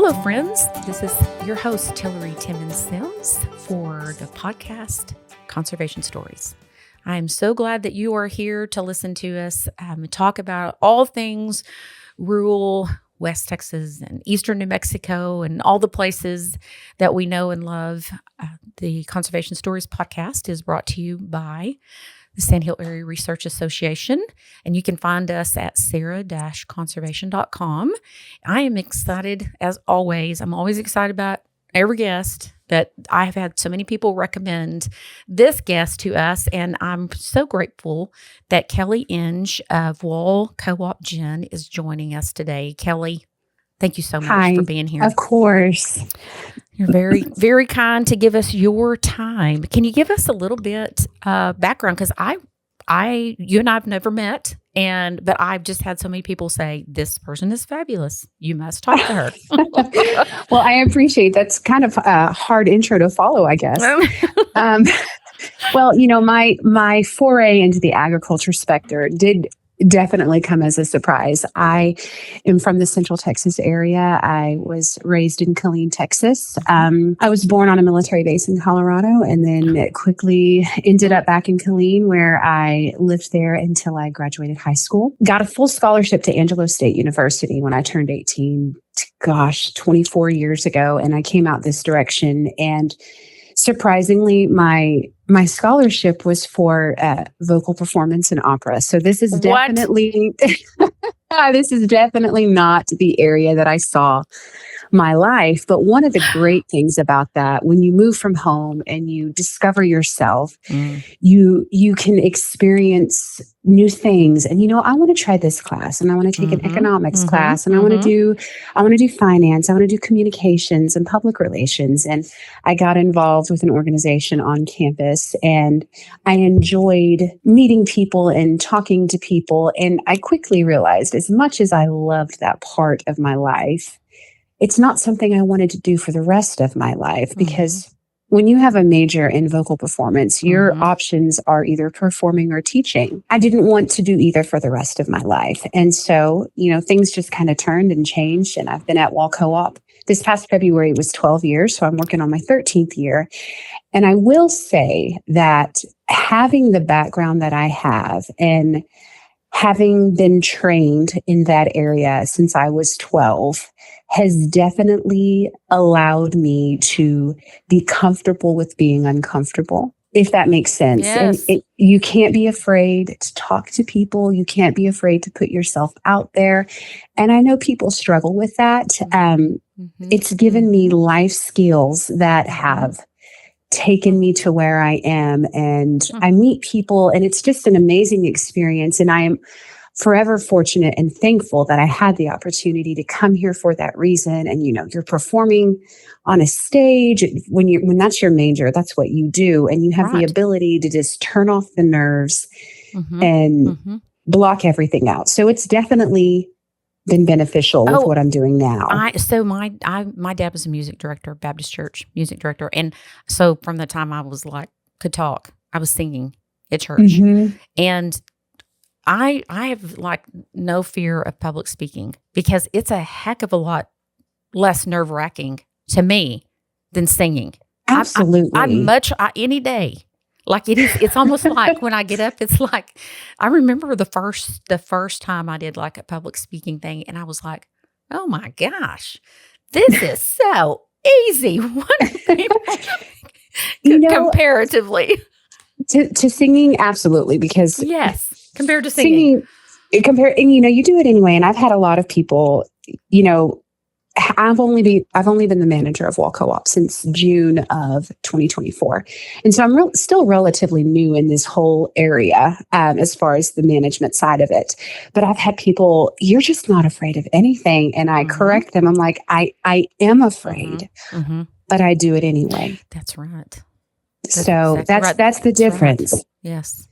Hello, friends. This is your host, Tillery Timmons-Sims, for the podcast Conservation Stories. I'm so glad that you are here to listen to us talk about all things rural West Texas and Eastern New Mexico and all the places that we know and love. The Conservation Stories podcast is brought to you by the Sandhill Area Research Association, and you can find us at sarah-conservation.com. I am excited, as always. I'm always excited about every guest that I have had so many people recommend this guest to us, and I'm so grateful that Kelli Inge of Wall Co-op Gin is joining us today. Kelli, thank you so much for being here. Of course. You're very, very kind to give us your time. Can you give us a little bit background? Because you and I have never met, but I've just had so many people say, this person is fabulous. You must talk to her. Well, I appreciate that's kind of a hard intro to follow, I guess. Well, my foray into the agriculture sector did definitely come as a surprise. I am from the Central Texas area. I was raised in Killeen, Texas. I was born on a military base in Colorado and then quickly ended up back in Killeen, where I lived there until I graduated high school. Got a full scholarship to Angelo State University when I turned 18, 24 years ago. And I came out this direction. And surprisingly, my scholarship was for vocal performance and opera. So this is definitely not the area that I saw my life. But one of the great things about that, when you move from home and you discover yourself, you can experience new things. And I want to try this class, and I want to take an economics class, and I want to do finance, I want to do communications and public relations. And I got involved with an organization on campus, and I enjoyed meeting people and talking to people. And I quickly realized, as much as I loved that part of my life, it's not something I wanted to do for the rest of my life, because when you have a major in vocal performance, your options are either performing or teaching. I didn't want to do either for the rest of my life. And so, things just kind of turned and changed, and I've been at Wall Co-op. This past February was 12 years, so I'm working on my 13th year. And I will say that having the background that I have and having been trained in that area since I was 12 has definitely allowed me to be comfortable with being uncomfortable, if that makes sense. Yes. And you can't be afraid to talk to people. You can't be afraid to put yourself out there. And I know people struggle with that. It's given me life skills that have taken me to where I am, and I meet people, and it's just an amazing experience. And I am forever fortunate and thankful that I had the opportunity to come here for that reason. And, you're performing on a stage when that's your major, that's what you do. And you have the ability to just turn off the nerves and block everything out. So it's definitely been beneficial with what I'm doing now. My dad was a music director, Baptist Church music director. And so from the time I was could talk, I was singing at church. And I have no fear of public speaking, because it's a heck of a lot less nerve-wracking to me than singing. Absolutely. Any day. It's almost like when I get up, it's like, I remember the first time I did a public speaking thing, and I was like, oh my gosh, this is so easy. Comparatively. To singing, absolutely, because yes, compared to singing. And you do it anyway. And I've had a lot of people, I've only been the manager of Wall Co-op since June of 2024. And so I'm still relatively new in this whole area as far as the management side of it. But I've had people, you're just not afraid of anything. And I correct them. I'm like, I am afraid, but I do it anyway. That's right. That's the difference. Right. Yes.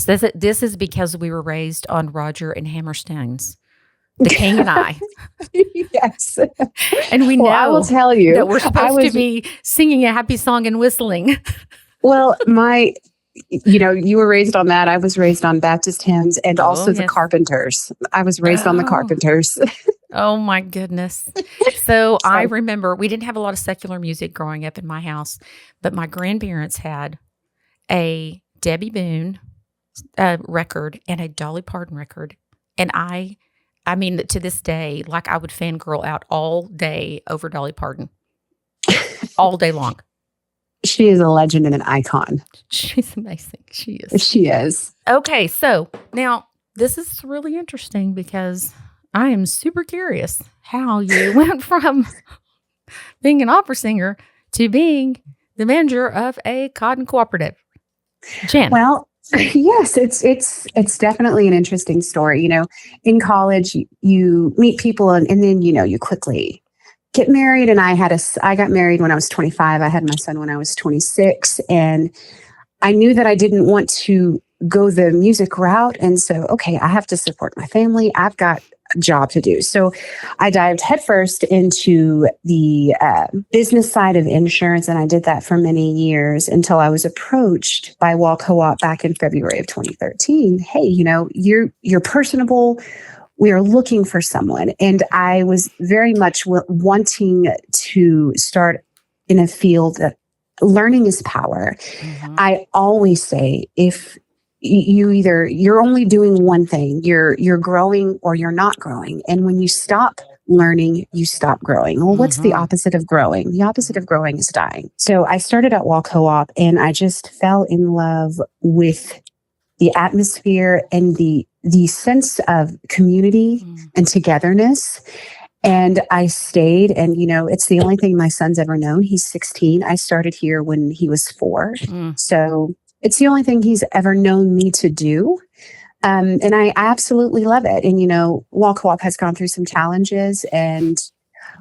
This is because we were raised on Roger and Hammerstein's The King and I. Yes. And we know I will tell you that we're supposed to be singing a happy song and whistling. Well, you were raised on that. I was raised on Baptist hymns and also the Carpenters. I was raised on the Carpenters. Oh my goodness. So I remember we didn't have a lot of secular music growing up in my house, but my grandparents had a Debbie Boone record and a Dolly Parton record. And I mean, to this day, like I would fangirl out all day over Dolly Parton, all day long. She is a legend and an icon. She's amazing. She is. She is. Okay, so now this is really interesting because I am super curious how you went from being an opera singer to being the manager of a cotton cooperative. Jen. Well, yes, it's definitely an interesting story. You know, in college, you meet people and then, you know, you quickly get married. And I got married when I was 25. I had my son when I was 26. And I knew that I didn't want to go the music route. And so, okay, I have to support my family. I've got a job to do. So I dived headfirst into the business side of insurance. And I did that for many years until I was approached by Wall Co-op back in February of 2013. Hey, you know, you're personable. We are looking for someone. And I was very much wanting to start in a field that learning is power. Mm-hmm. I always say, if you're only doing one thing, you're growing or you're not growing. And when you stop learning, you stop growing. Well, what's the opposite of growing? The opposite of growing is dying. So I started at Wall Co-op and I just fell in love with the atmosphere and the sense of community and togetherness. And I stayed, and, you know, it's the only thing my son's ever known. He's 16. I started here when he was 4. So it's the only thing he's ever known me to do. And I absolutely love it. And, you know, Wall Co-op has gone through some challenges and,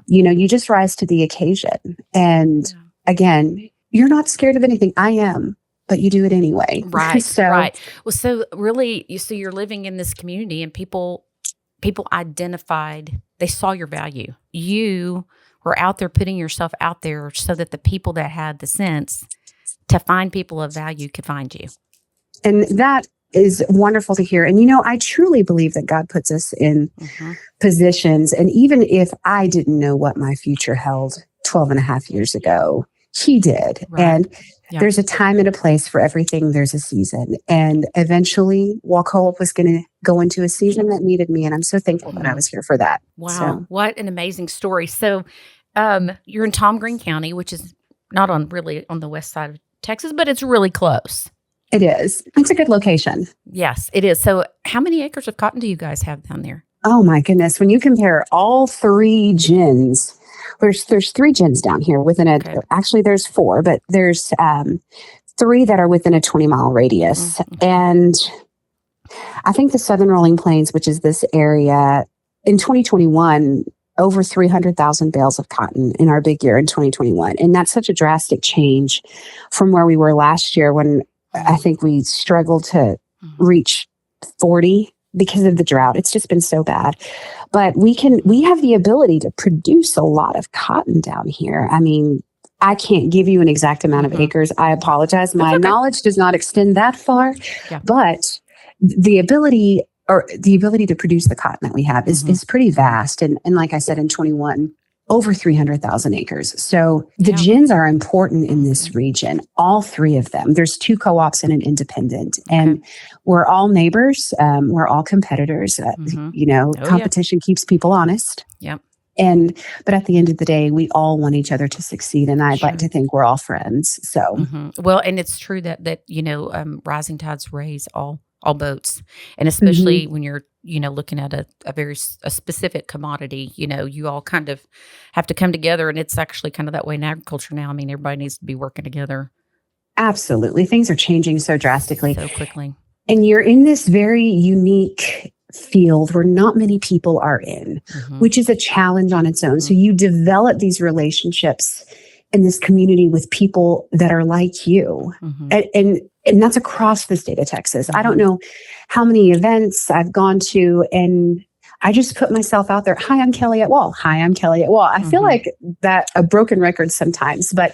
you know, you just rise to the occasion. And again, you're not scared of anything. I am. But you do it anyway. Right. Right. Well, so really, you're living in this community and people identified, they saw your value. You were out there putting yourself out there so that the people that had the sense to find people of value could find you. And that is wonderful to hear. And, you know, I truly believe that God puts us in positions. And even if I didn't know what my future held 12 and a half years ago, He did. Right. And there's a time and a place for everything. There's a season. And eventually, Wall Co-op was going to go into a season that needed me. And I'm so thankful that I was here for that. Wow. So. What an amazing story. So you're in Tom Green County, which is not on the west side of Texas, but it's really close. It is. It's a good location. Yes, it is. So how many acres of cotton do you guys have down there? Oh, my goodness. When you compare all 3 gins, there's 3 gins down here within actually there's 4, but there's 3 that are within a 20-mile radius. And I think the Southern Rolling Plains, which is this area, in 2021, over 300,000 bales of cotton in our big year in 2021. And that's such a drastic change from where we were last year when I think we struggled to reach 40 because of the drought. It's just been so bad. But we have the ability to produce a lot of cotton down here. I mean, I can't give you an exact amount of acres. I apologize. My knowledge does not extend that far, but the ability to produce the cotton that we have is pretty vast. And like I said, in 21, over 300,000 acres. So the gins are important in this region, all 3 of them. There's 2 co-ops and an independent. And we're all neighbors. We're all competitors. You know, competition keeps people honest. Yep. But at the end of the day, we all want each other to succeed. And I'd like to think we're all friends. So, well, and it's true that you know, rising tides raise all boats. And especially when you're, you know, looking at a very specific commodity, you know, you all kind of have to come together. And it's actually kind of that way in agriculture now. I mean, everybody needs to be working together. Absolutely. Things are changing so drastically. So quickly. And you're in this very unique field where not many people are in, which is a challenge on its own. So you develop these relationships in this community with people that are like you. And that's across the state of Texas. I don't know how many events I've gone to, and I just put myself out there. Hi, I'm Kelli at Wall. Hi, I'm Kelli at Wall. I feel like that a broken record sometimes, but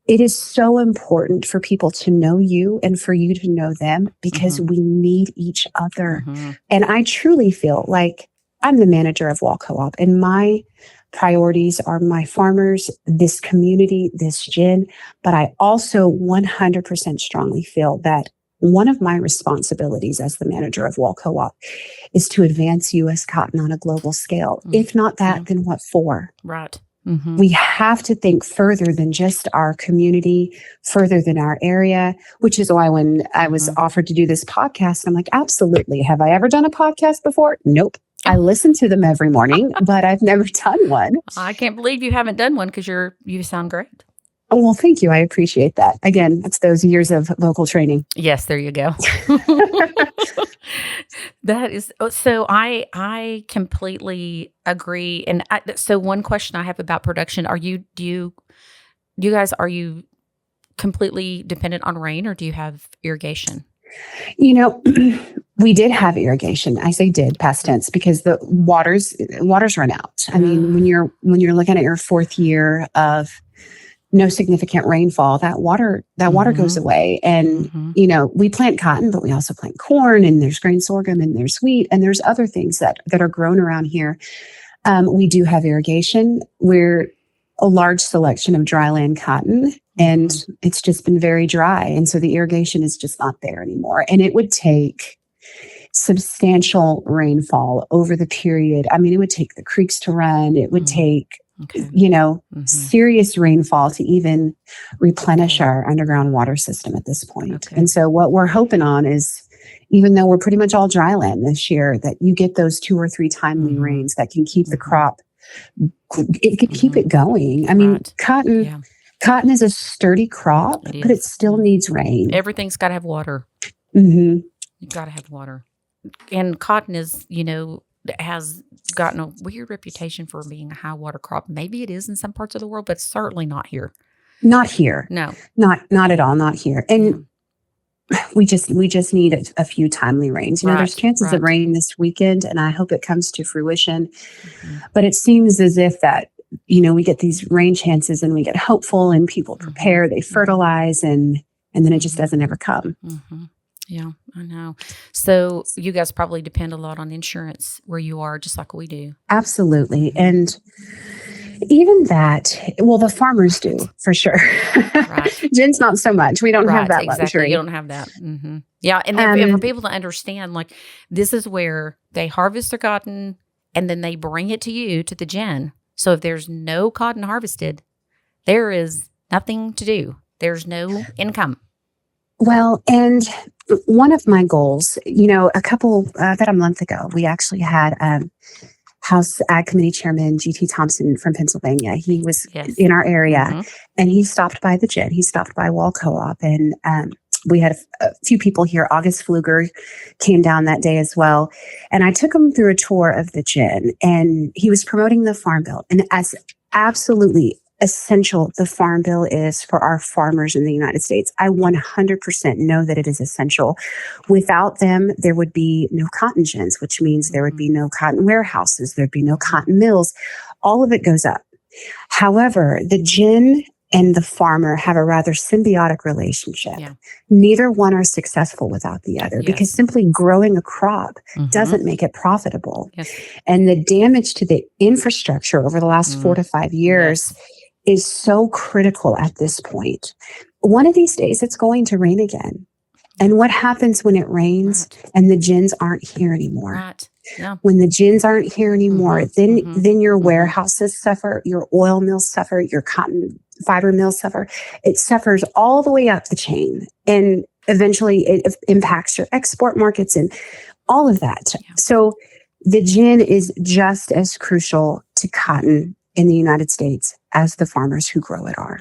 it is so important for people to know you and for you to know them because we need each other. And I truly feel like I'm the manager of Wall Co-op, and my priorities are my farmers, this community, this gin. But I also 100% strongly feel that one of my responsibilities as the manager of Wall Co-op is to advance U.S. cotton on a global scale. If not that, then what for? Right. We have to think further than just our community, further than our area, which is why when I was offered to do this podcast, I'm like, absolutely. Have I ever done a podcast before? Nope. I listen to them every morning, but I've never done one. I can't believe you haven't done one because you sound great. Oh, well, thank you. I appreciate that. Again, it's those years of vocal training. Yes, there you go. That is so. I completely agree. And so one question I have about production: are you guys completely dependent on rain, or do you have irrigation? We did have irrigation. I say did, past tense, because the waters run out. I mean, when you're looking at your fourth year of no significant rainfall, that water goes away. And, we plant cotton, but we also plant corn, and there's grain sorghum, and there's wheat, and there's other things that are grown around here. We do have irrigation. We're a large selection of dryland cotton, and it's just been very dry. And so the irrigation is just not there anymore. And it would take substantial rainfall over the period. I mean, it would take the creeks to run. It would take serious rainfall to even replenish our underground water system at this point. Okay. And so what we're hoping on is, even though we're pretty much all dryland this year, that you get those 2 or 3 timely rains that can keep the crop, it could keep it going. I mean, cotton is a sturdy crop, but it still needs rain. Everything's got to have water. You've got to have water. And cotton is, has gotten a weird reputation for being a high water crop. Maybe it is in some parts of the world, but certainly not here. Not here. No. Not at all. Not here. And we just need a few timely rains. There's chances of rain this weekend, and I hope it comes to fruition. But it seems as if that, we get these rain chances and we get hopeful and people prepare, they fertilize, and then it just doesn't ever come. Yeah, I know. So you guys probably depend a lot on insurance where you are, just like we do. Absolutely. And even that, well, the farmers do, for sure. Right. Gin's not so much. We don't have that luxury. You don't have that. Yeah, and for people to understand, like, this is where they harvest their cotton and then they bring it to you, to the gin. So if there's no cotton harvested, there is nothing to do. There's no income. Well, and one of my goals, about a month ago, we actually had House Ag Committee Chairman G.T. Thompson from Pennsylvania. He was in our area, and he stopped by the gin. He stopped by Wall Co-op, and we had a few people here. August Pfluger came down that day as well, and I took him through a tour of the gin, and he was promoting the Farm Bill, and as absolutely essential the Farm Bill is for our farmers in the United States, I 100% know that it is essential. Without them, there would be no cotton gins, which means there would be no cotton warehouses, there'd be no cotton mills. All of it goes up. However, the gin and the farmer have a rather symbiotic relationship. Yeah. Neither one are successful without the other, because simply growing a crop doesn't make it profitable. Yes. And the damage to the infrastructure over the last 4 to 5 years is so critical at this point. One of these days, it's going to rain again. And what happens when it rains and the gins aren't here anymore? Yeah. When the gins aren't here anymore, then your warehouses suffer, your oil mills suffer, your cotton fiber mills suffer. It suffers all the way up the chain. And eventually it impacts your export markets and all of that. Yeah. So the gin is just as crucial to cotton in the United States as the farmers who grow it are.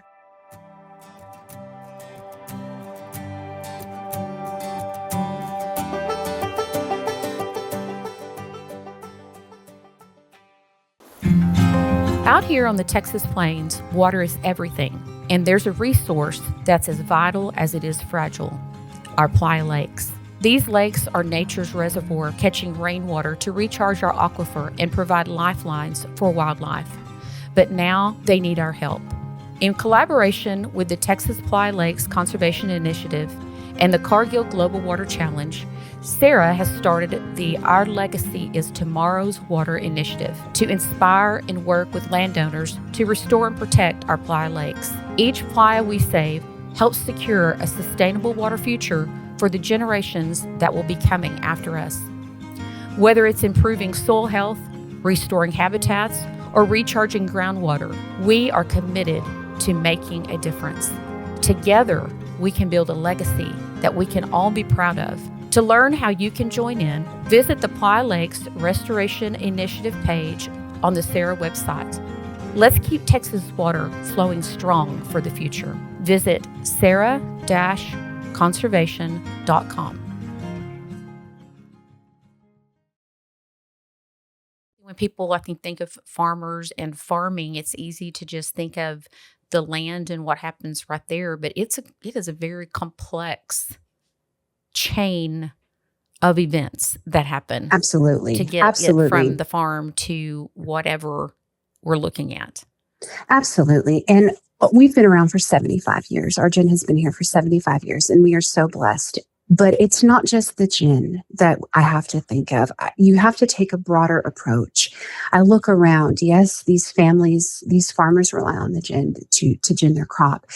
Out here on the Texas plains, water is everything, and there's a resource that's as vital as it is fragile: our Playa Lakes. These lakes are nature's reservoir, catching rainwater to recharge our aquifer and provide lifelines for wildlife. But now they need our help. In collaboration with the Texas Playa Lakes Conservation Initiative and the Cargill Global Water Challenge, Sarah has started the Our Legacy is Tomorrow's Water initiative to inspire and work with landowners to restore and protect our playa lakes. Each playa we save helps secure a sustainable water future for the generations that will be coming after us. Whether it's improving soil health, restoring habitats, or recharging groundwater, we are committed to making a difference. Together, we can build a legacy that we can all be proud of. To learn how you can join in, visit the Playa Lakes Restoration Initiative page on the Sarah website. Let's keep Texas water flowing strong for the future. Visit sarah-conservation.com. When people, I think of farmers and farming, it's easy to just think of the land and what happens right there, but it is a very complex chain of events that happen. Absolutely. To get it from the farm to whatever we're looking at. Absolutely. And we've been around for 75 years. Our gin has been here for 75 years, and we are so blessed. But it's not just the gin that I have to think of. You have to take a broader approach. I look around. Yes, these families, these farmers rely on the gin to gin their crop.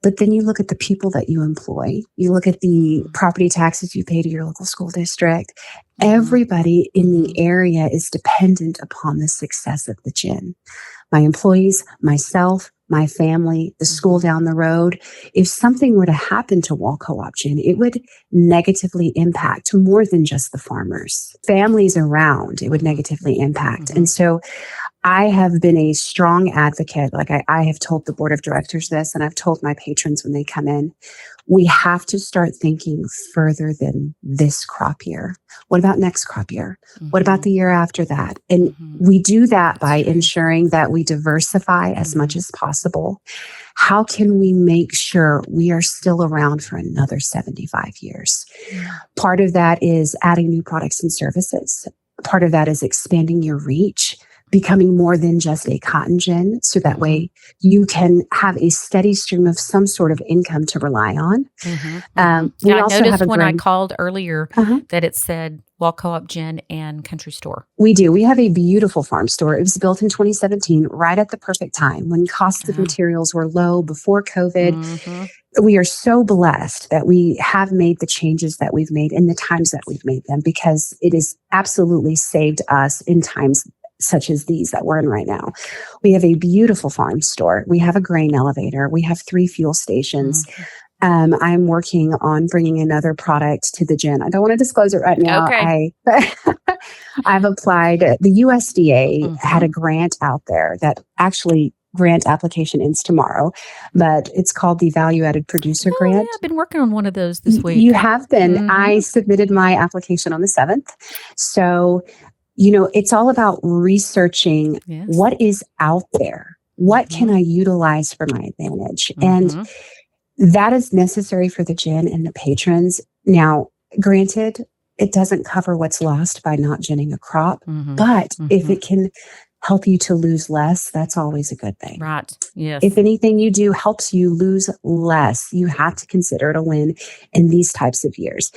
But then you look at the people that you employ. You look at the property taxes you pay to your local school district. Everybody in the area is dependent upon the success of the gin. My employees, myself, my family, the school down the road. If something were to happen to Wall Co-op Gin, it would negatively impact more than just the farmers. Families around, it would negatively impact. And so I have been a strong advocate. Like I have told the board of directors this, and I've told my patrons when they come in, we have to start thinking further than this crop year. What about next crop year? What about the year after that? And we do that by ensuring that we diversify as much as possible. How can we make sure we are still around for another 75 years? Part of that is adding new products and services. Part of that is expanding your reach, becoming more than just a cotton gin, so that way you can have a steady stream of some sort of income to rely on. I noticed when I called earlier that it said Wall Co-op Gin and Country Store. We do. We have a beautiful farm store. It was built in 2017, right at the perfect time when costs of materials were low before COVID. We are so blessed that we have made the changes that we've made in the times that we've made them, because it has absolutely saved us in times such as these that we're in right now. We have a beautiful farm store. We have a grain elevator. We have 3 fuel stations. I'm working on bringing another product to the gin. I don't want to disclose it right now. I've applied. The USDA had a grant out there that actually grant application ends tomorrow, but it's called the Value Added Producer Grant. I've been working on one of those this week. You have been. I submitted my application on the 7th. So it's all about researching what is out there. What can I utilize for my advantage? And that is necessary for the gin and the patrons. Now, granted, it doesn't cover what's lost by not ginning a crop, but if it can help you to lose less, that's always a good thing. Right. Yes. If anything you do helps you lose less, you have to consider it a win in these types of years.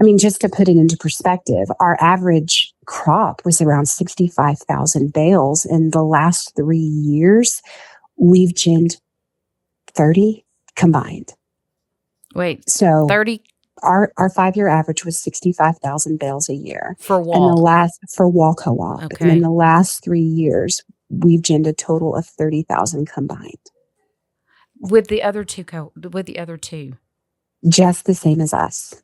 I mean, just to put it into perspective, our average crop was around 65,000 bales. In the last 3 years, we've ginned 30 combined. Wait, so 30? Our 5-year average was 65,000 bales a year for Wall. And for Wall Co-op. Okay. And in the last 3 years, we've ginned a total of 30,000 combined. With the other two, just the same as us.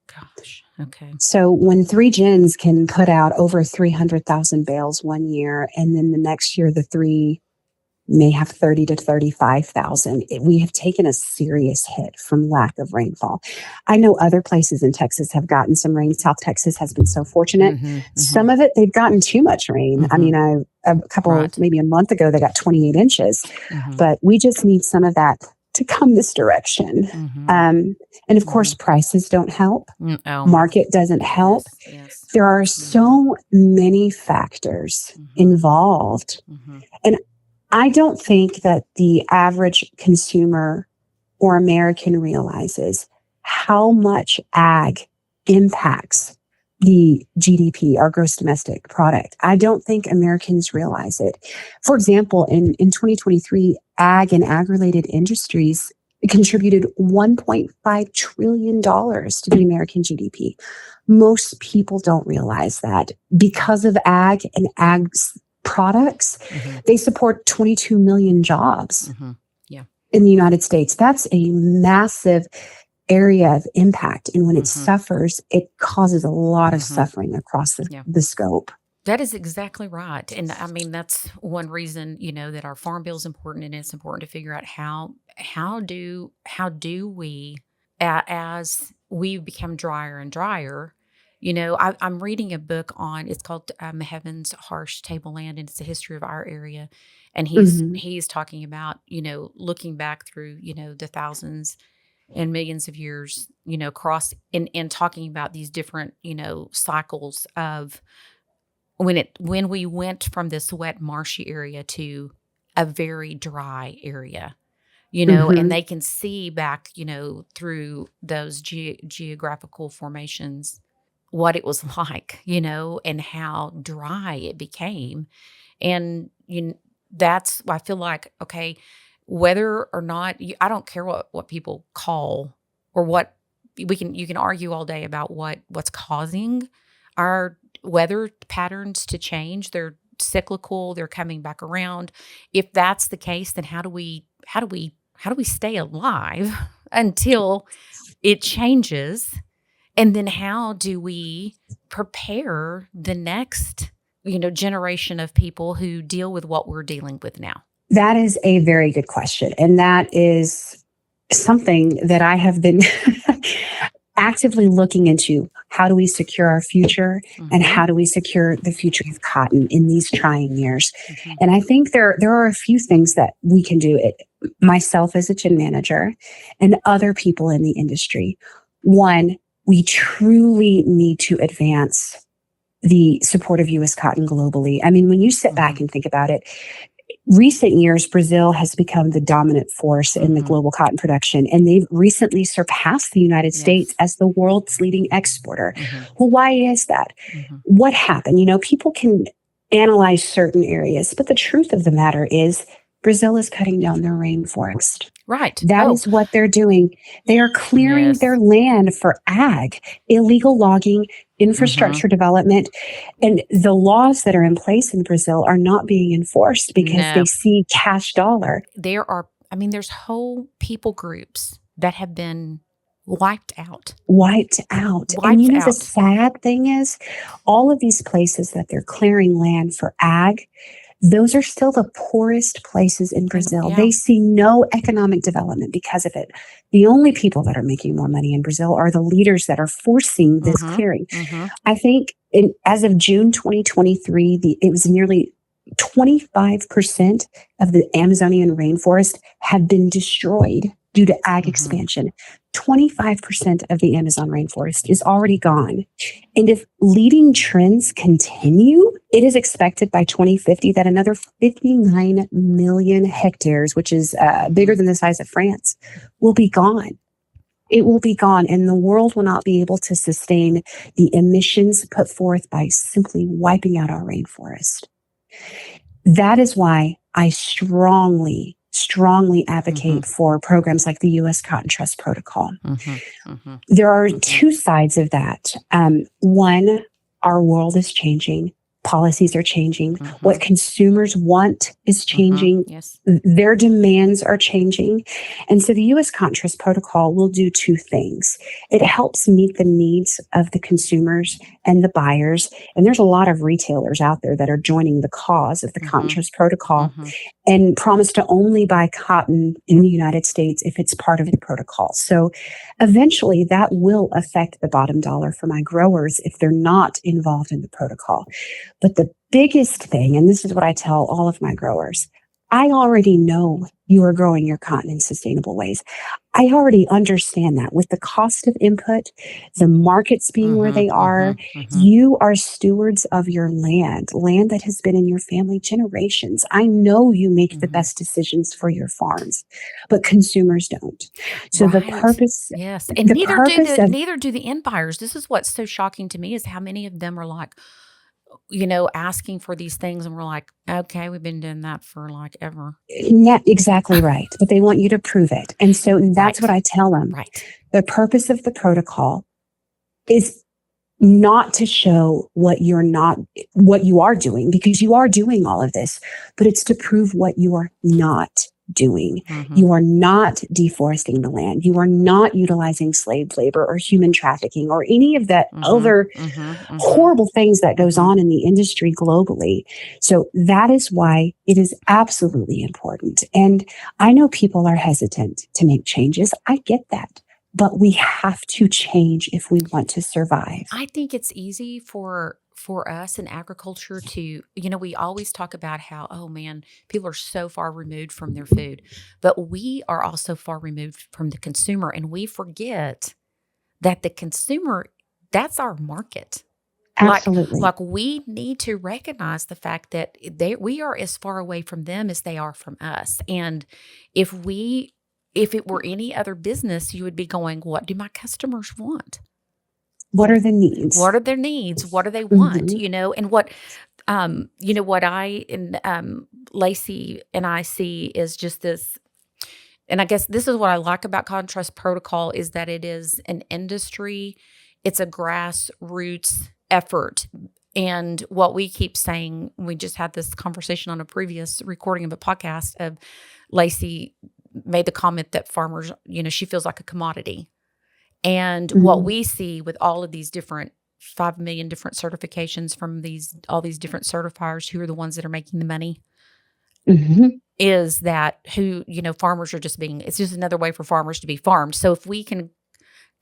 Gosh. Okay. So when 3 gins can put out over 300,000 bales one year, and then the next year the 3 may have 30 to 35,000. We have taken a serious hit from lack of rainfall. I know other places in Texas have gotten some rain. South Texas has been so fortunate. Some of it, they've gotten too much rain. I mean, maybe a month ago, they got 28 inches, but we just need some of that to come this direction. And of course, prices don't help. Market doesn't help. Yes. There are so many factors involved. And I don't think that the average consumer or American realizes how much ag impacts the GDP, our gross domestic product. I don't think Americans realize it. For example, in 2023, ag and ag-related industries contributed $1.5 trillion to the American GDP. Most people don't realize that. Because of ag and ag products, they support 22 million jobs in the United States. That's a massive area of impact. And when it suffers, it causes a lot of suffering across the scope. That is exactly right. And I mean, that's one reason, that our farm bill is important, and it's important to figure out how do we, as we become drier and drier, I'm reading a book it's called Heaven's Harsh Tableland, and it's the history of our area. And he's talking about, looking back through, the thousands and millions of years, across and talking about these different, cycles of when we went from this wet, marshy area to a very dry area, and they can see back, through those geographical formations, what it was like, and how dry it became. And that's why I feel like, okay, whether or not I don't care what people call or what you can argue all day about what's causing our weather patterns to change. They're cyclical. They're coming back around. If that's the case, then how do we stay alive until it changes? And then how do we prepare the next, generation of people who deal with what we're dealing with now? That is a very good question. And that is something that I have been actively looking into. How do we secure our future, and how do we secure the future of cotton in these trying years? And I think there are a few things that we can do. Myself as a gin manager and other people in the industry. One, we truly need to advance the support of U.S. cotton globally. I mean, when you sit back and think about it, recent years, Brazil has become the dominant force in the global cotton production, and they've recently surpassed the United States as the world's leading exporter. Well, why is that? What happened? People can analyze certain areas, but the truth of the matter is Brazil is cutting down their rainforest. Right. That is what they're doing. They are clearing their land for ag, illegal logging, infrastructure development. And the laws that are in place in Brazil are not being enforced because they see cash dollar. There's whole people groups that have been wiped out. And the sad thing is, all of these places that they're clearing land for ag, those are still the poorest places in Brazil. They see no economic development because of it. The only people that are making more money in Brazil are the leaders that are forcing this clearing. I think as of June 2023, it was nearly 25% of the Amazonian rainforest had been destroyed due to ag expansion. 25% of the Amazon rainforest is already gone. And if leading trends continue, it is expected by 2050 that another 59 million hectares, which is bigger than the size of France, will be gone. It will be gone, and the world will not be able to sustain the emissions put forth by simply wiping out our rainforest. That is why I strongly advocate for programs like the U.S. Cotton Trust Protocol. There are two sides of that. One, our world is changing. Policies are changing. What consumers want is changing. Their demands are changing. And so the U.S. Cotton Trust Protocol will do two things. It helps meet the needs of the consumers and the buyers. And there's a lot of retailers out there that are joining the cause of the Cotton Trust Protocol and promise to only buy cotton in the United States if it's part of the protocol. So eventually that will affect the bottom dollar for my growers if they're not involved in the protocol. But the biggest thing, and this is what I tell all of my growers, I already know you are growing your cotton in sustainable ways. I already understand that with the cost of input, the markets being where they are, you are stewards of your land that has been in your family generations. I know you make the best decisions for your farms, but consumers don't. So Right. Yes. And the purpose of neither do the end buyers. This is what's so shocking to me is how many of them are like, asking for these things and we're like, okay, we've been doing that for like ever. yeah, exactly right. But they want you to prove it. And so that's Right. what I tell them. Right. The purpose of the protocol is not to show what you are doing, because you are doing all of this, but it's to prove what you are not doing. You are not deforesting the land. You are not utilizing slave labor or human trafficking or any of that other horrible things that goes on in the industry globally. So that is why it is absolutely important. And I know people are hesitant to make changes. I get that. But we have to change if we want to survive. I think it's easy for us in agriculture to, we always talk about how, oh man, people are so far removed from their food, but we are also far removed from the consumer, and we forget that the consumer, that's our market. Absolutely. Like we need to recognize the fact that we are as far away from them as they are from us. And if it were any other business, you would be going, what do my customers want? What are the needs? What are their needs? What do they want? And what, what I and Lacey and I see is just this. And I guess this is what I like about Contrast Protocol is that it is an industry. It's a grassroots effort. And what we keep saying, we just had this conversation on a previous recording of a podcast of Lacey made the comment that farmers, she feels like a commodity. And what we see with all of these different 5 million different certifications from all these different certifiers who are the ones that are making the money is that farmers are it's just another way for farmers to be farmed. So if we can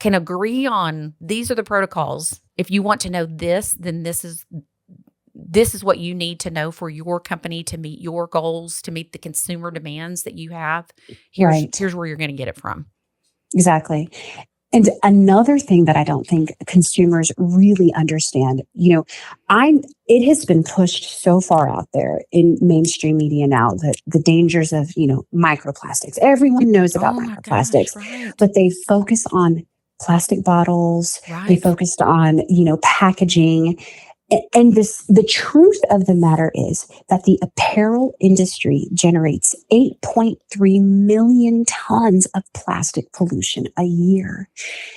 agree on these are the protocols, if you want to know this, then this is what you need to know for your company to meet your goals, to meet the consumer demands that you have. Here's where you're going to get it from. Exactly. And another thing that I don't think consumers really understand, it has been pushed so far out there in mainstream media now that the dangers of, microplastics. Everyone knows about microplastics, but they focus on plastic bottles. They focused on, packaging. And the truth of the matter is that the apparel industry generates 8.3 million tons of plastic pollution a year.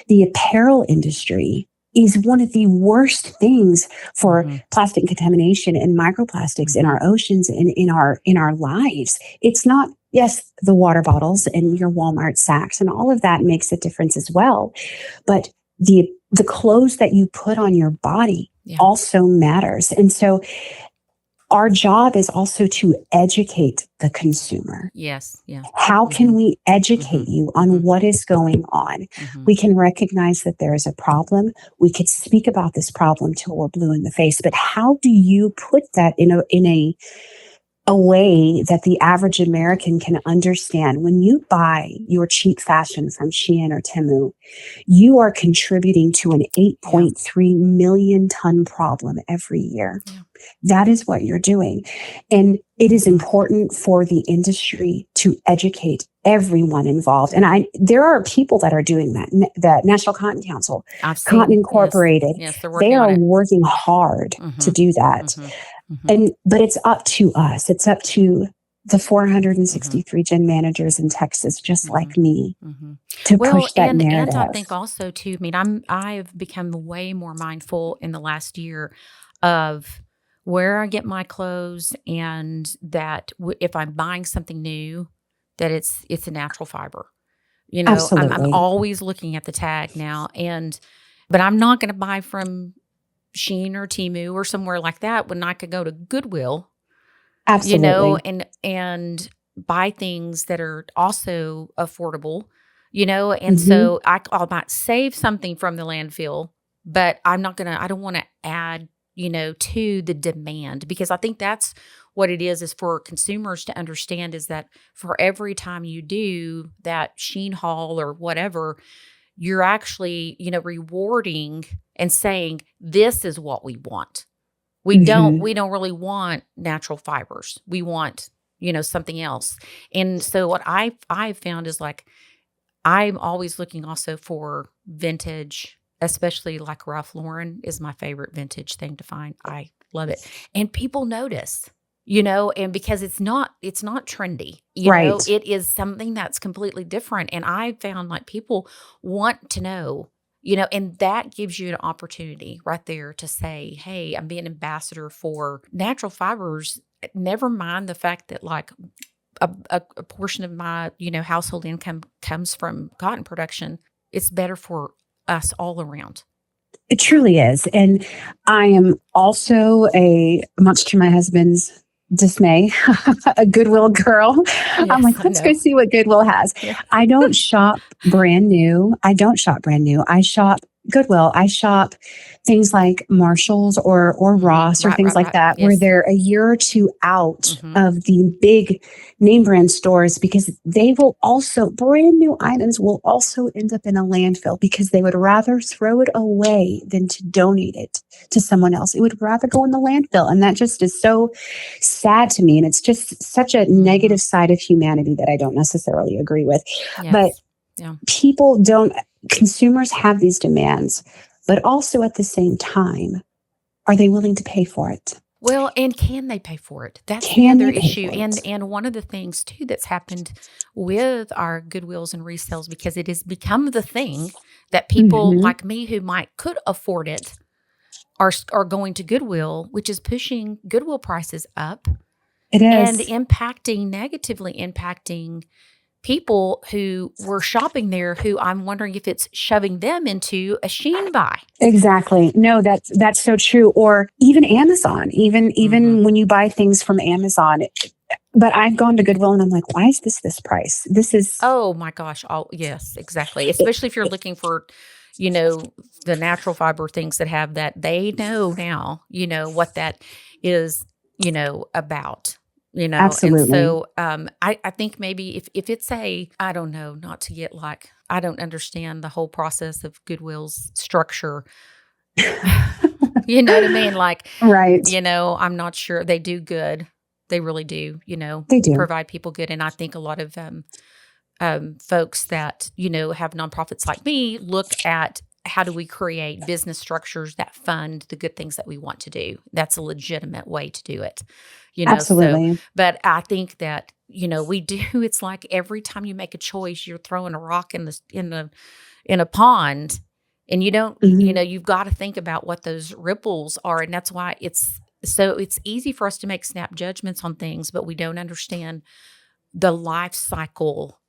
The apparel industry is one of the worst things for plastic contamination and microplastics in our oceans and in our lives. It's not, yes, the water bottles and your Walmart sacks and all of that makes a difference as well. But the clothes that you put on your body also matters. And so our job is also to educate the consumer. Yes. Yeah. How can we educate you on what is going on? We can recognize that there is a problem. We could speak about this problem till we're blue in the face, but how do you put that in a way that the average American can understand? When you buy your cheap fashion from Shein or Temu, you are contributing to an 8.3 million ton problem every year. Yeah. That is what you're doing. And it is important for the industry to educate everyone involved. And there are people that are doing that. The National Cotton Council, Cotton Incorporated, yes, they are working hard to do that. But it's up to us. It's up to the 463 gen managers in Texas, just like me, to push that narrative. And I think also too, I've become way more mindful in the last year of where I get my clothes, and that if I'm buying something new, that it's a natural fiber. I'm always looking at the tag now, but I'm not going to buy from Shein or Temu or somewhere like that when I could go to Goodwill. Absolutely. And buy things that are also affordable, and so I might save something from the landfill, but I don't want to add to the demand, because I think that's what it is for consumers to understand, is that for every time you do that sheen haul or whatever, you're actually, rewarding and saying, this is what we want. We don't really want natural fibers. We want, something else. And so what I've found is like, I'm always looking also for vintage, especially like Ralph Lauren is my favorite vintage thing to find. I love it. And people notice, and because it's not trendy, Right. it is something that's completely different. And I found like people want to know, and that gives you an opportunity right there to say, hey, I'm being an ambassador for natural fibers. Never mind the fact that like a portion of my, household income comes from cotton production. It's better for us all around. It truly is. And I am also much to my husband's dismay, a Goodwill girl. Yes, I'm like, let's go see what Goodwill has. Yeah. I don't shop brand new. I shop Goodwill. I shop things like Marshalls or Ross or things like that, Yes. where they're a year or two out Mhm. of the big name brand stores, because they will also, brand new items will also end up in a landfill, because they would rather throw it away than to donate it to someone else. It would rather go in the landfill. And that just is so sad to me. And it's just such a negative side of humanity that I don't necessarily agree with. Yes. But consumers have these demands, but also at the same time, are they willing to pay for it? Well, and can they pay for it? That's the other issue. And one of the things too that's happened with our Goodwills and resales, because it has become the thing that people like me who could afford it are going to Goodwill, which is pushing Goodwill prices up. It is. And negatively impacting people who were shopping there, who I'm wondering if it's shoving them into a Shein buy. Exactly. No, that's so true. Or even Amazon, even when you buy things from Amazon. But I've gone to Goodwill and I'm like, why is this price? This is. Oh my gosh. Oh yes, exactly. Especially if you're looking for, the natural fiber things that have that, they know now, what that is, about. Absolutely. And so I think maybe if it's I don't know, not to get like, I don't understand the whole process of Goodwill's structure. You know what I mean? Like, right. I'm not sure. They do good. They really do, They do provide people good. And I think a lot of folks that, have nonprofits like me look at, how do we create business structures that fund the good things that we want to do? That's a legitimate way to do it. Absolutely. So, but I think that, we do, it's like every time you make a choice, you're throwing a rock in a pond, and you don't, you've got to think about what those ripples are. And that's why it's easy for us to make snap judgments on things, but we don't understand the life cycle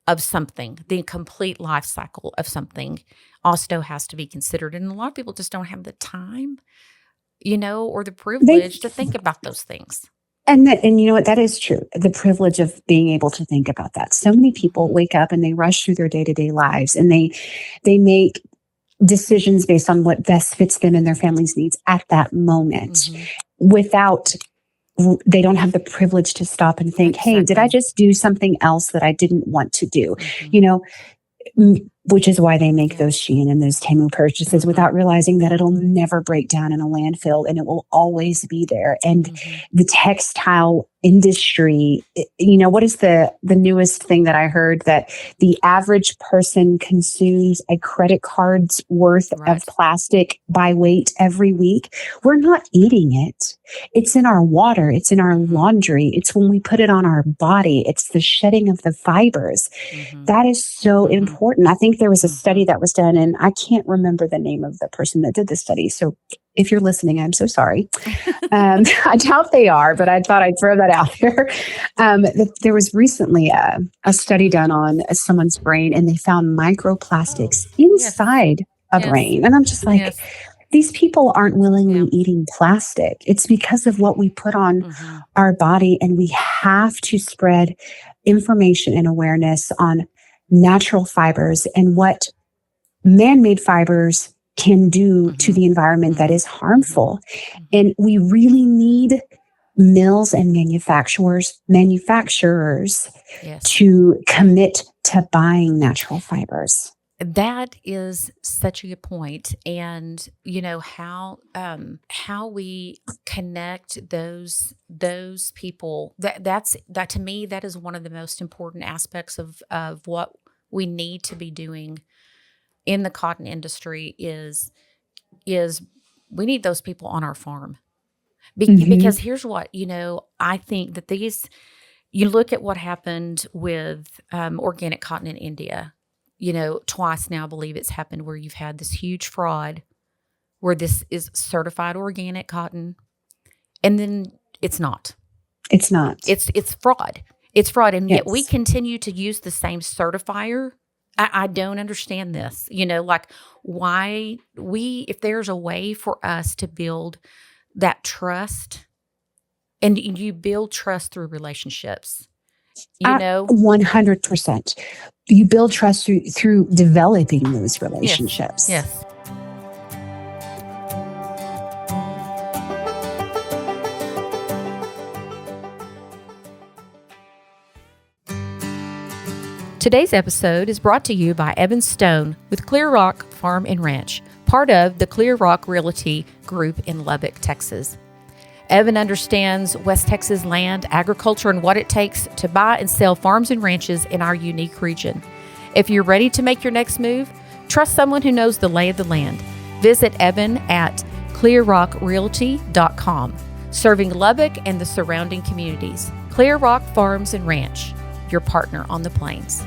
of something. The complete life cycle of something also has to be considered. And a lot of people just don't have the time, or the privilege to think about those things. And you know what? That is true. The privilege of being able to think about that. So many people wake up and they rush through their day-to-day lives, and they make decisions based on what best fits them and their family's needs at that moment, they don't have the privilege to stop and think, hey, did I just do something else that I didn't want to do? Which is why they make those Shein and those Temu purchases without realizing that it'll never break down in a landfill, and it will always be there. And the textile industry, what is the newest thing that I heard, that the average person consumes a credit card's worth of plastic by weight every week? We're not eating it. It's in our water. It's in our laundry. It's when we put it on our body. It's the shedding of the fibers. That is so important. I think there was a study that was done, and I can't remember the name of the person that did the study. So if you're listening, I'm so sorry. I doubt they are, but I thought I'd throw that out there. There was recently a study done on someone's brain, and they found microplastics inside a brain. And I'm just like, these people aren't willingly eating plastic. It's because of what we put on our body, and we have to spread information and awareness on natural fibers and what man-made fibers can do to the environment that is harmful. And we really need mills and manufacturers Yes. to commit to buying natural fibers. That is such a good point. And how we connect those people, that to me, that is one of the most important aspects of what we need to be doing in the cotton industry is we need those people on our farm. Because here's what, I think that you look at what happened with organic cotton in India. Twice now, I believe it's happened where you've had this huge fraud where this is certified organic cotton, and then it's not. It's not. It's fraud. It's fraud, and yet we Yes. continue to use the same certifier. I don't understand this. Like why if there's a way for us to build that trust, and you build trust through relationships. 100%. You build trust through developing those relationships. Yes. Today's episode is brought to you by Evan Stone with Clear Rock Farm and Ranch, part of the Clear Rock Realty Group in Lubbock, Texas. Evan understands West Texas land, agriculture, and what it takes to buy and sell farms and ranches in our unique region. If you're ready to make your next move, trust someone who knows the lay of the land. Visit Evan at clearrockrealty.com, serving Lubbock and the surrounding communities. Clear Rock Farms and Ranch, your partner on the plains.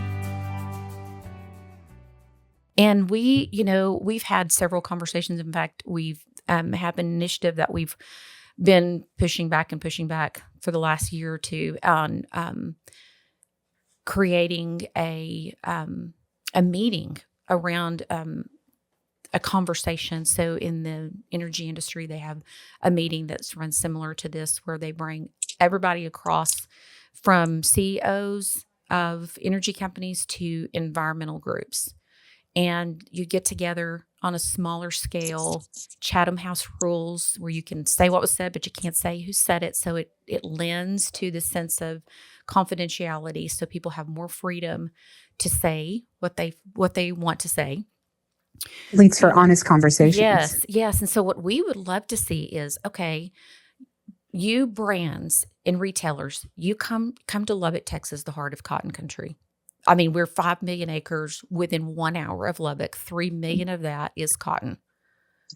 And we've had several conversations. In fact, we've have an initiative that we've been pushing back for the last year or two on creating a meeting around a conversation. So in the energy industry, they have a meeting that's run similar to this, where they bring everybody across from CEOs of energy companies to environmental groups. And you get together on a smaller scale, Chatham House rules, where you can say what was said, but you can't say who said it. So it lends to the sense of confidentiality, so people have more freedom to say what they want to say. Leads for honest conversations. Yes. And so what we would love to see is, okay, you brands and retailers, you come to Lubbock, Texas, the heart of cotton country. I mean, we're 5 million acres within 1 hour of Lubbock. 3 million of that is cotton.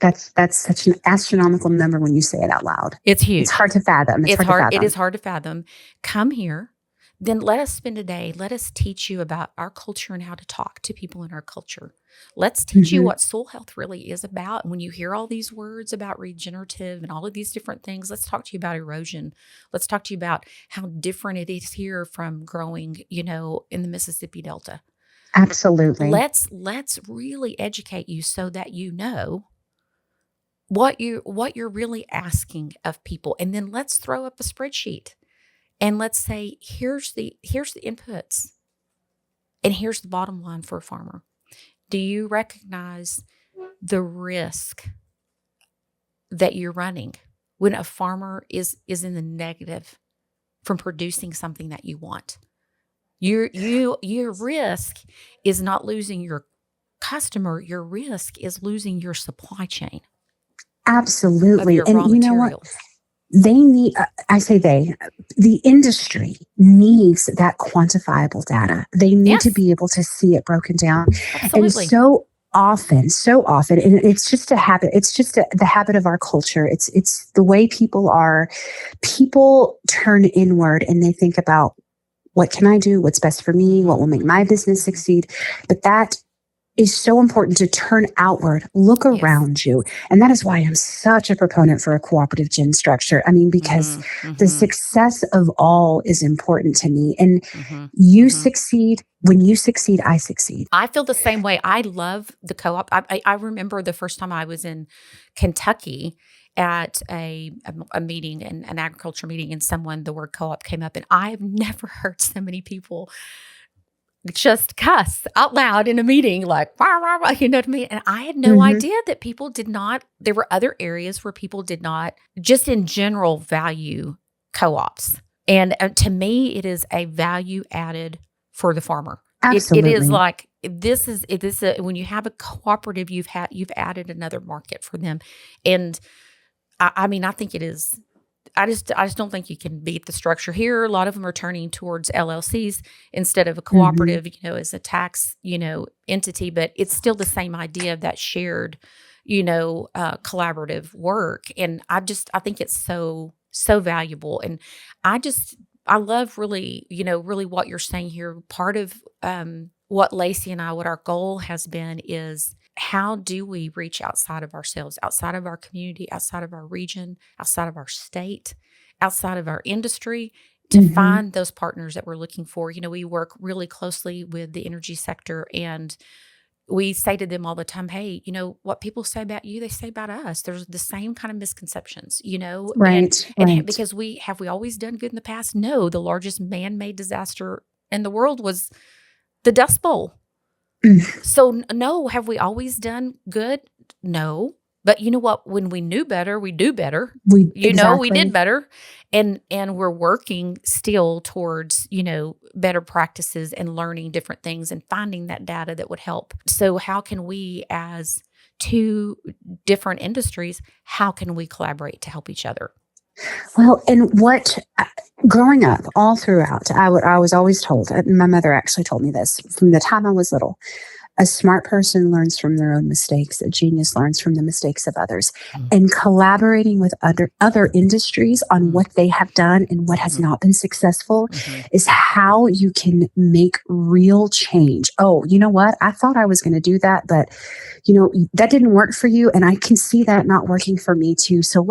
That's such an astronomical number when you say it out loud. It's huge. It's hard to fathom. It is hard to fathom. Come here. Then let us spend a day. Let us teach you about our culture and how to talk to people in our culture. Let's teach you what soil health really is about. And when you hear all these words about regenerative and all of these different things, let's talk to you about erosion. Let's talk to you about how different it is here from growing, in the Mississippi Delta. Absolutely. Let's really educate you so that you know what you're really asking of people. And then let's throw up a spreadsheet. And let's say, here's the inputs, and here's the bottom line for a farmer. Do you recognize the risk that you're running when a farmer is in the negative from producing something that you want? Your risk is not losing your customer. Your risk is losing your supply chain. Absolutely. And you know what? They need, the industry needs that quantifiable data. They need to be able to see it broken down. Absolutely. And so often, and it's just a habit. It's just the habit of our culture. It's the way people are. People turn inward and they think about, what can I do? What's best for me? What will make my business succeed? But that is so important, to turn outward, look around you. And that is why I'm such a proponent for a cooperative gin structure. I mean, because the success of all is important to me. And you succeed. When you succeed, I succeed. I feel the same way. I love the co-op. I remember the first time I was in Kentucky at a meeting, an agriculture meeting, and the word co-op came up. And I have never heard so many people just cuss out loud in a meeting, like, rah, rah, rah, you know what I mean? And I had no Mhm. idea that people did not, there were other areas where people did not, just in general, value co-ops. And to me, it is a value added for the farmer. It is Absolutely. like, when you have a cooperative, you've added another market for them. And I mean, I think it is. I just don't think you can beat the structure here. A lot of them are turning towards LLCs instead of a Mhm. cooperative, as a tax, entity, but it's still the same idea of that shared, collaborative work. And I think it's so valuable. And I love really, really what you're saying here. Part of what Lacey and I, what our goal has been is, how do we reach outside of ourselves, outside of our community, outside of our region, outside of our state, outside of our industry, to Mhm. find those partners that we're looking for? We work really closely with the energy sector, and we say to them all the time, hey, what people say about you, they say about us. There's the same kind of misconceptions, and Right, right. because we always done good in the past? No, the largest man-made disaster in the world was the Dust Bowl. Mm. So, no, have we always done good? No. But you know what? When we knew better, we do better. We did Exactly. better. And we're working still towards, better practices and learning different things and finding that data that would help. So how can we, as two different industries, how can we collaborate to help each other? Well, and what growing up all throughout, I was always told, and my mother actually told me this from the time I was little. A smart person learns from their own mistakes. A genius learns from the mistakes of others. And collaborating with other industries on Mm-hmm. what they have done and what has not been successful Mm-hmm. is how you can make real change. Oh, you know what? I thought I was going to do that, but that didn't work for you, and I can see that not working for me too. So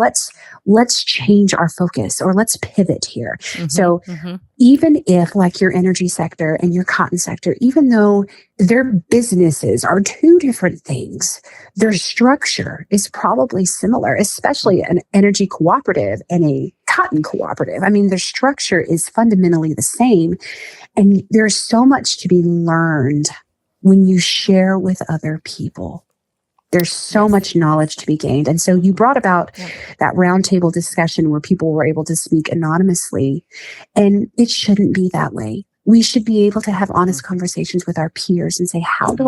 let's change our focus, or let's pivot here. Mm-hmm. So Mm-hmm. even if, like your energy sector and your cotton sector, even though their businesses are two different things, their structure is probably similar, especially an energy cooperative and a cotton cooperative. I mean, their structure is fundamentally the same. And there's so much to be learned when you share with other people. There's so Yes. much knowledge to be gained. And so you brought about Yeah. that roundtable discussion where people were able to speak anonymously. And it shouldn't be that way. We should be able to have honest conversations with our peers and say, how can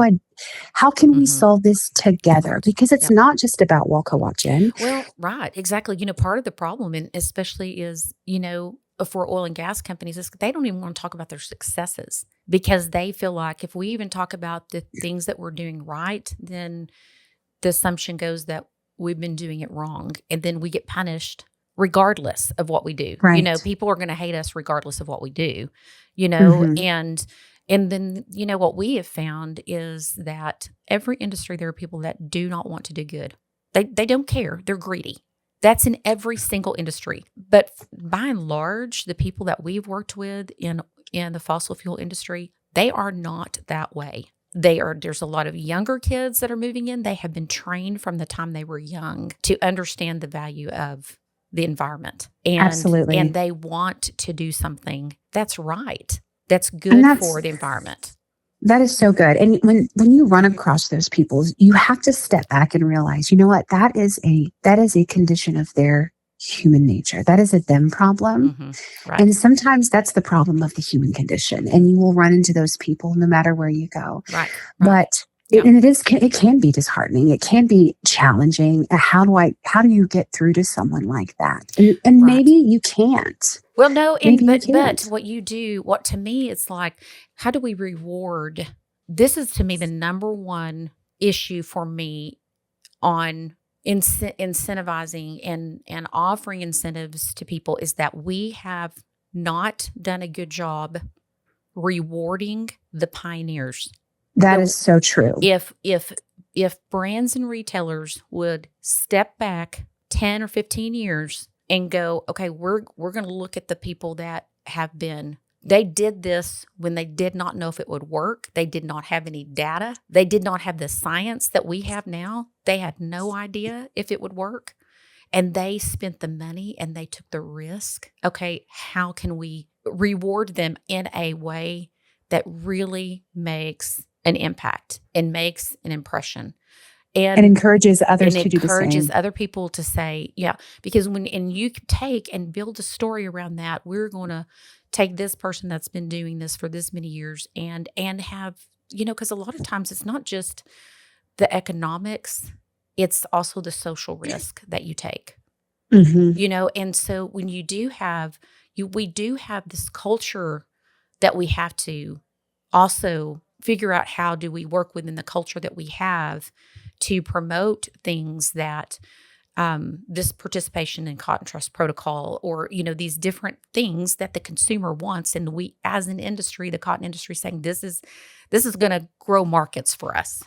we Mm-hmm. solve this together? Right. Because it's Yep. not just about co-op, Jen. Well, right, exactly. Part of the problem, and especially is, for oil and gas companies, is they don't even want to talk about their successes, because they feel like if we even talk about the things that we're doing right, then the assumption goes that we've been doing it wrong, and then we get punished regardless of what we do. Right. People are going to hate us regardless of what we do, Hmm. and then, what we have found is that every industry, there are people that do not want to do good. They don't care. They're greedy. That's in every single industry. But by and large, the people that we've worked with in the fossil fuel industry, they are not that way. There's a lot of younger kids that are moving in. They have been trained from the time they were young to understand the value of the environment. And Absolutely. they want to do something that's right. That's And good for the environment. that is so good. And when you run across those people, you have to step back and realize, you know what, that is a condition of their human nature. That is a them problem. Mm-hmm. Right. And sometimes that's the problem of the human condition. And you will run into those people no matter where you go. Right. Right. But Yeah. it can be disheartening. It can be challenging. How do you get through to someone like that? And Right. maybe you can't. Well, no, Maybe you but can't. what you do, what to me, it's like, how do we reward? This is to me the number one issue for me on incentivizing and offering incentives to people, is that we have not done a good job rewarding the pioneers. That The is so true. if brands and retailers would step back 10 or 15 years and go, okay, we're going to look at the people that they did this when they did not know if it would work. They did not have any data. They did not have the science that we have now. They had no idea if it would work. And they spent the money and they took the risk. Okay, how can we reward them in a way that really makes an impact and makes an impression. And encourages others to do the encourages same. other people to say, yeah, because and you take and build a story around that, we're going to take this person that's been doing this for this many years and have, because a lot of times it's not just the economics, it's also the social risk that you take, and so when you do have, we do have this culture that we have to also figure out how do we work within the culture that we have to promote things that this participation in cotton trust protocol, or these different things that the consumer wants, and we as an industry, the cotton industry, saying this is going to grow markets for us.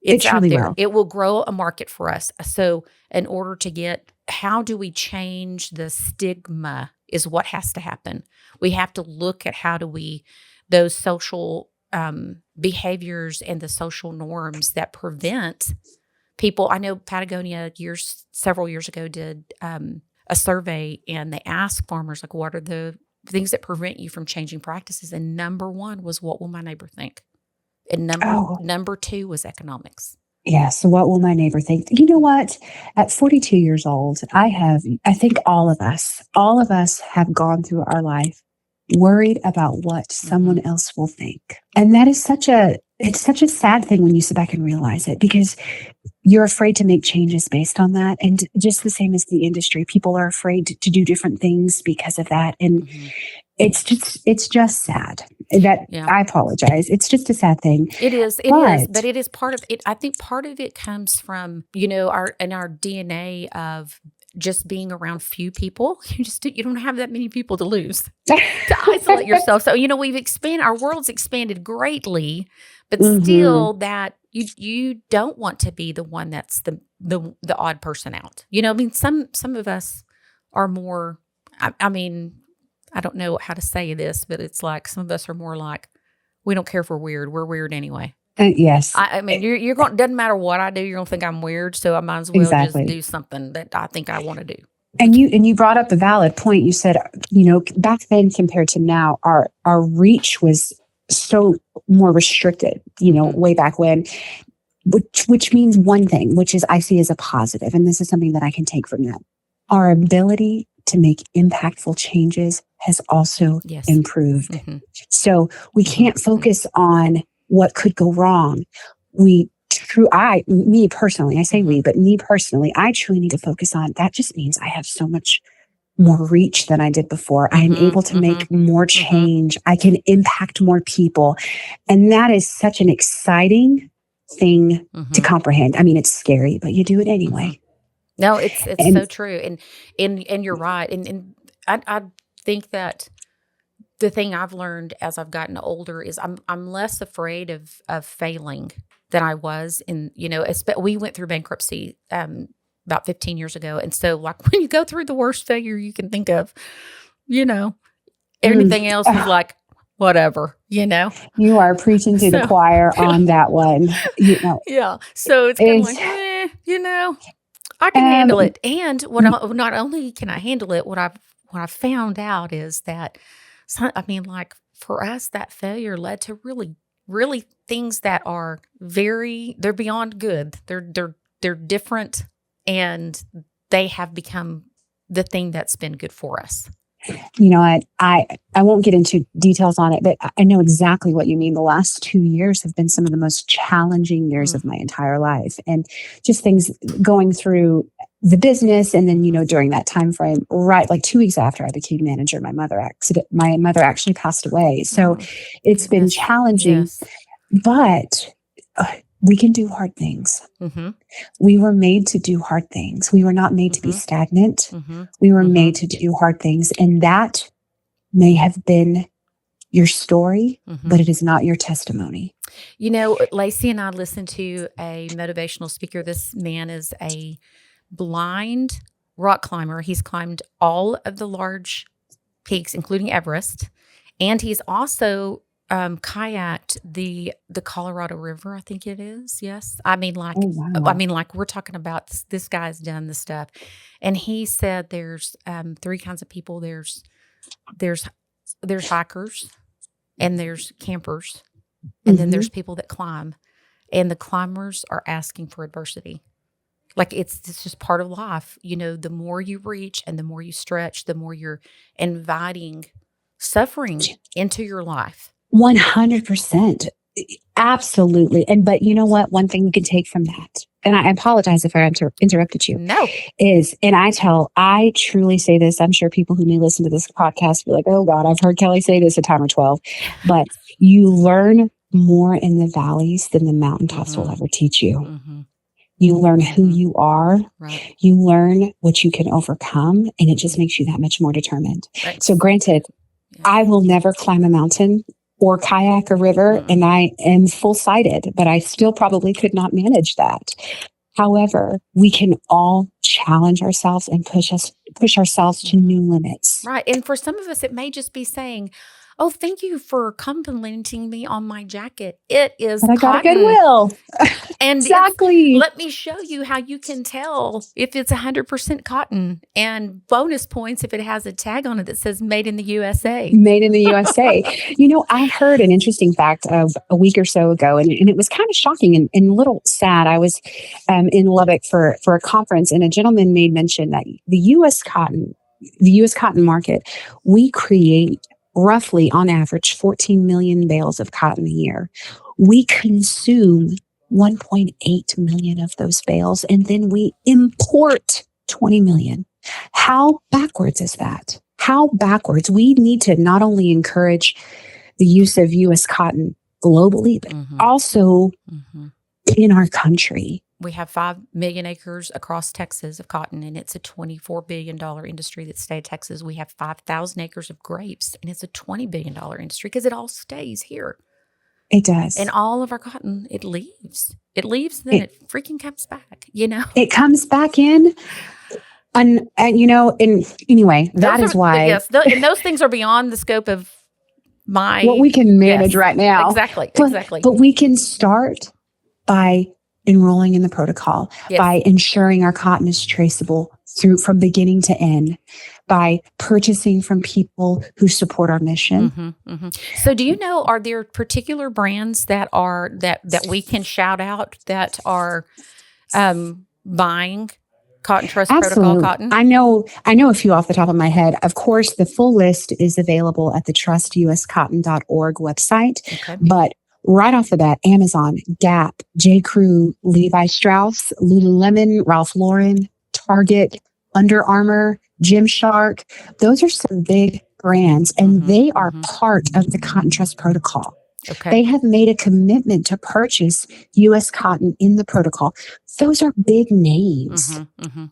It's out there. Will. It will grow a market for us. So in order to get, how do we change the stigma is what has to happen. We have to look at how do we, those social behaviors and the social norms that prevent people. I know Patagonia several years ago did a survey, and they asked farmers, like, what are the things that prevent you from changing practices? And number one was, what will my neighbor think? And number two was economics. Yeah. So what will my neighbor think? You know what? At 42 years old, I think all of us have gone through our life worried about what someone else will think. And that is it's such a sad thing when you sit back and realize it, because you're afraid to make changes based on that. And just the same as the industry, people are afraid to do different things because of that. And it's just sad. I apologize. It's just a sad thing. It is, but it is part of it. I think part of it comes from, our DNA of just being around few people. You don't have that many people to lose to isolate yourself. So, our world's expanded greatly, but still that you don't want to be the one that's the odd person out. Some of us are more, I don't know how to say this, but it's like some of us are more like, we don't care if we're weird. We're weird anyway. Yes. You're going. Doesn't matter what I do, you're gonna think I'm weird. So I might as well just do something that I think I want to do. And you brought up a valid point. You said, back then compared to now, our reach was so more restricted. Way back when, which means one thing, which is I see as a positive, and this is something that I can take from that. Our ability to make impactful changes has also improved. So we can't focus on what could go wrong. Me personally, I say we, but me personally, I truly need to focus on that. Just means I have so much more reach than I did before. I am able to make more change. I can impact more people. And that is such an exciting thing to comprehend. It's scary, but you do it anyway. No, it's so true. And you're right. And I think that the thing I've learned as I've gotten older is I'm less afraid of failing than I was. We went through bankruptcy about 15 years ago. And so like when you go through the worst failure you can think of, everything else is like, whatever, You are preaching to the choir on that one. Yeah. So it's kind of like, I can handle it. And not only can I handle it, what I've found out is that, for us, that failure led to really, really things that are they're beyond good. They're different, and they have become the thing that's been good for us. I won't get into details on it, but I know exactly what you mean. The last 2 years have been some of the most challenging years of my entire life, and just things going through the business. And then, during that time frame, right, like 2 weeks after I became manager, my mother actually passed away. So it's been challenging, but we can do hard things. We were made to do hard things. We were not made to be stagnant. We were made to do hard things. And that may have been your story, but it is not your testimony. Lacey and I listened to a motivational speaker. This man is a blind rock climber. He's climbed all of the large peaks, including Everest. And he's also kayaked the Colorado River, I think it is. Yes. We're talking about this guy's done this stuff. And he said there's three kinds of people. There's hikers, and there's campers, and then there's people that climb, and the climbers are asking for adversity. Like it's just part of life. The more you reach and the more you stretch, the more you're inviting suffering into your life. 100%. Absolutely. But you know what? One thing you can take from that, and I apologize if I interrupted you. No. And I truly say this. I'm sure people who may listen to this podcast be like, oh God, I've heard Kelli say this a time or 12. But you learn more in the valleys than the mountaintops will ever teach you. Mm-hmm. You learn who you are. Right. You learn what you can overcome, and it just makes you that much more determined. Right. So granted, I will never climb a mountain or kayak a river, and I am full-sighted, but I still probably could not manage that. However, we can all challenge ourselves and push ourselves to new limits. Right. And for some of us, it may just be saying, oh, thank you for complimenting me on my jacket. It is But I got a cotton. Goodwill. And exactly. Let me show you how you can tell if it's 100% cotton, and bonus points if it has a tag on it that says made in the USA. Made in the USA. I heard an interesting fact of a week or so ago, and it was kind of shocking and a little sad. I was in Lubbock for a conference, and a gentleman made mention that the U.S. cotton market, we create roughly on average 14 million bales of cotton a year. We consume 1.8 million of those bales, and then we import 20 million. How backwards is that? How backwards? We need to not only encourage the use of U.S. cotton globally, but also in our country. We have 5 million acres across Texas of cotton, and it's a $24 billion industry that stays in Texas. We have 5,000 acres of grapes, and it's a $20 billion industry because it all stays here. It does. And all of our cotton, it leaves. It leaves, then it freaking comes back, It comes back in. And anyway, that is why. Yes, and those things are beyond the scope of what we can manage right now. Exactly. But we can start by enrolling in the protocol, by ensuring our cotton is traceable from beginning to end, by purchasing from people who support our mission. So do you know, are there particular brands that we can shout out that are buying Cotton Trust Protocol cotton? I know a few off the top of my head. Of course, the full list is available at the trustuscotton.org website. Okay. But right off the bat, Amazon, Gap, J. Crew, Levi Strauss, Lululemon, Ralph Lauren, Target, Under Armour, Gymshark. Those are some big brands, and they are part of the Cotton Trust Protocol. Okay. They have made a commitment to purchase U.S. cotton in the protocol. Those are big names,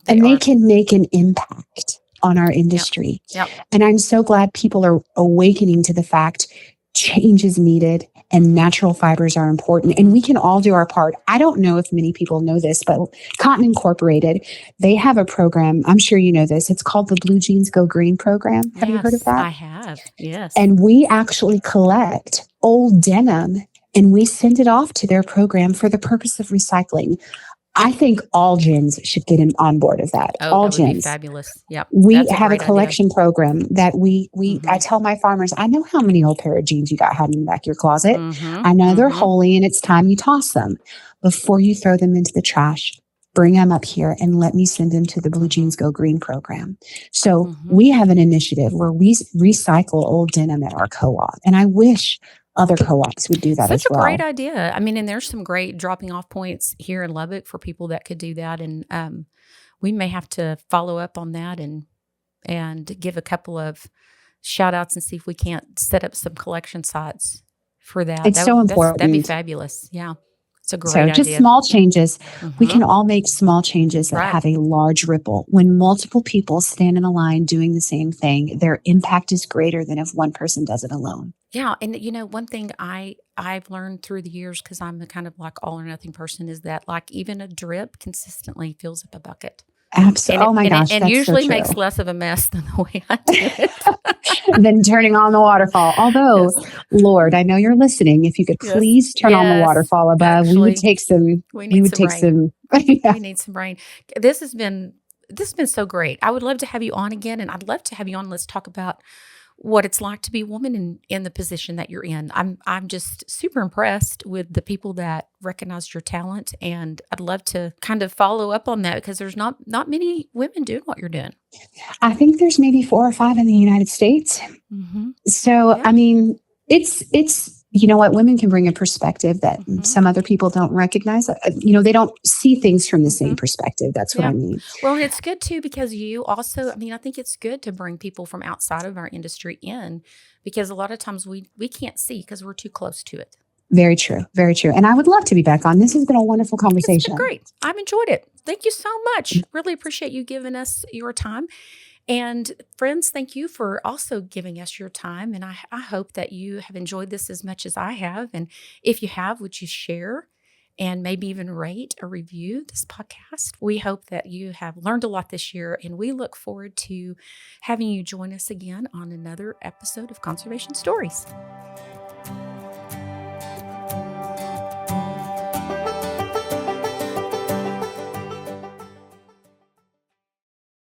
they can make an impact on our industry. Yep. And I'm so glad people are awakening to the fact change is needed and natural fibers are important, and we can all do our part. I don't know if many people know this, but Cotton Incorporated, they have a program. I'm sure you know this. It's called the Blue Jeans Go Green program. Have you heard of that? I have. Yes. And we actually collect old denim and we send it off to their program for the purpose of recycling. I think all gyms should get on board of that. All that gyms. Would be fabulous. Yep. We have a collection program that I tell my farmers, I know how many old pair of jeans you got hiding in the back of your closet. I know they're holy and it's time you toss them. Before you throw them into the trash, bring them up here and let me send them to the Blue Jeans Go Green program. So we have an initiative where we recycle old denim at our co-op. And I wish other co-ops would do that as well. Such a great idea. I mean, and there's some great dropping off points here in Lubbock for people that could do that. And we may have to follow up on that and give a couple of shout outs and see if we can't set up some collection sites for that. It's so important. That'd be fabulous. Yeah. It's a great idea. So just small changes. We can all make small changes that have a large ripple. When multiple people stand in a line doing the same thing, their impact is greater than if one person does it alone. Yeah. And, one thing I've learned through the years, because I'm the kind of like all or nothing person, is that like even a drip consistently fills up a bucket. Absolutely. Oh my gosh. And usually makes less of a mess than the way I do it. Than turning on the waterfall. Although, Lord, I know you're listening. If you could please turn on the waterfall above, we would take some. We need some rain. This has been so great. I would love to have you on again, and I'd love to have you on. Let's talk about what it's like to be a woman in the position that you're in. I'm just super impressed with the people that recognized your talent, and I'd love to kind of follow up on that because there's not many women doing what you're doing. I think there's maybe 4 or 5 in the United States. Mm-hmm. So, Yeah. I mean, it's you know what, women can bring a perspective that some other people don't recognize. They don't see things from the same perspective. That's what I mean. Well, and it's good too because you also, I think it's good to bring people from outside of our industry in because a lot of times we can't see because we're too close to it. Very true. Very true. And I would love to be back on. This has been a wonderful conversation. It's been great. I've enjoyed it. Thank you so much. Really appreciate you giving us your time. And friends, thank you for also giving us your time. And I hope that you have enjoyed this as much as I have. And if you have, would you share and maybe even rate or review this podcast? We hope that you have learned a lot this year, and we look forward to having you join us again on another episode of Conservation Stories.